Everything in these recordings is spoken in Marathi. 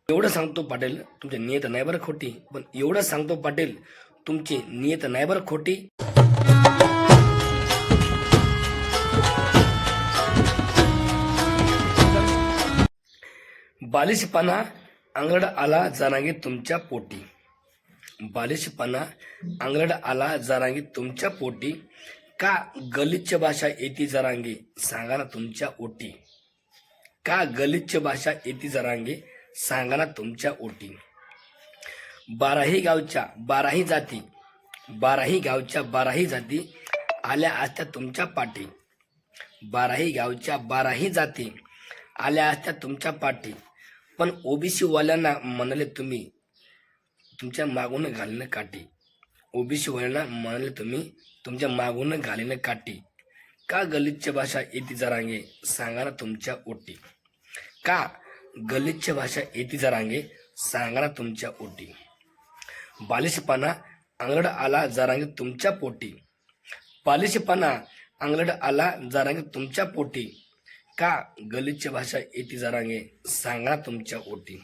एवढं सांगतो पाटील तुमची नियत नाही बरं खोटी, पण एवढं सांगतो पाटील तुमची नियत नाही बरं खोटी. बालिशपणा अंगड आला जरांगे तुमच्या पोटी. बालिशपणा अंगड आला जरांगे तुमच्या पोटी. का गलिच्छ भाषा येती जरांगे सांगा ना तुमच्या ओटी. का गलिच्छ भाषा येती जरांगे सांगा ना तुमच्या ओटी. बाराही गावच्या बाराही जाती, बाराही गावच्या बाराही जाती आल्या असत्या तुमच्या पाठी. बाराही गावच्या बाराही जाती आल्या असत्या तुमच्या पाठी. पण ओबीसी वाल्यांना म्हणाले तुम्ही तुमच्या मागून घालीन काठी. ओबीसी वाल्यांना म्हणाले तुम्ही तुमच्या मागून घालीन काठी. का गलिच्छ भाषा येती जरांगे सांगा ना तुमच्या ओटी. का गलिच्छ भाषा येती जरांगे सांगा ना तुमच्या ओटी. बालिशपणा अंगड आला जरांगे तुमच्या पोटी. बालिशपणा अंगड आला जरांगे तुमच्या पोटी. का गलिच्छ भाषा येती जरांगे सांगा ना तुमच्या ओटी.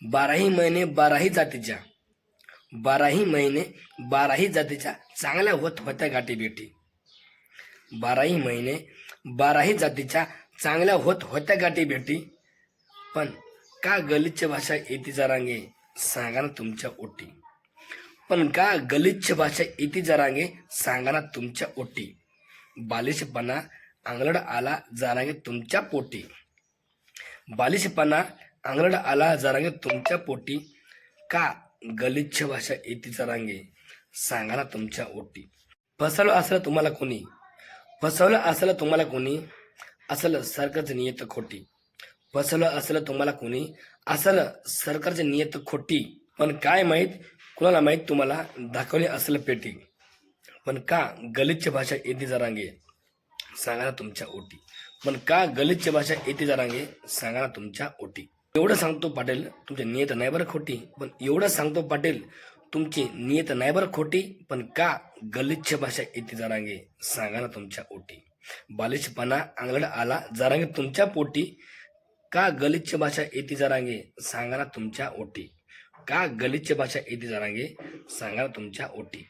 बाराही महिने बाराही जातीच्या, बाराही महिने बाराही जातीच्या चांगल्या होत होत्या गाठी भेटी. बाराही महिने बाराही जातीच्या चांगल्या होत होत्या गाठी भेटी. पण का गलिच्छ भाषा येती जरांगे सांगा ना तुमच्या ओटी. पण का गलिच्छ भाषा येती जरांगे सांगा ना तुमच्या ओटी. बालिशपणा अंगलड आला जरांगे तुमच्या पोटी. बालिशपणा अंगलड आला जरांगे तुमच्या पोटी. का गलिच्छ भाषा येती जरांगे सांगा ना तुमच्या ओटी. फसवलं असलं तुम्हाला कोणी, फसवलं असलं तुम्हाला कोणी, असलं सरकारची नियत खोटी. फसवलं असलं तुम्हाला कोणी, असलं सरकारची नियत खोटी. पण काय माहीत कुणाला माहीत तुम्हाला दाखवली असलं पेटी. पण का गलिच्छ भाषा येती जरांगे सांगा ना तुमच्या ओटी. पण का गलिच्छ भाषा येती जरांगे सांगा ना तुमच्या ओटी. एवढं सांगतो पाटील तुमची नियत नाही बरं खोटी, पण एवढं सांगतो पाटील तुमची नियत नाही बरं खोटी. पण का गलिच्छ भाषा येती जरांगे सांगा ना तुमच्या ओटी. बालिशपणा अंगलड आला जरांगे तुमच्या पोटी. का गलिच्छ भाषा येती जरांगे सांगा ना तुमच्या ओटी. का गलिच्छ भाषा येती जरांगे सांगा ना तुमच्या ओटी.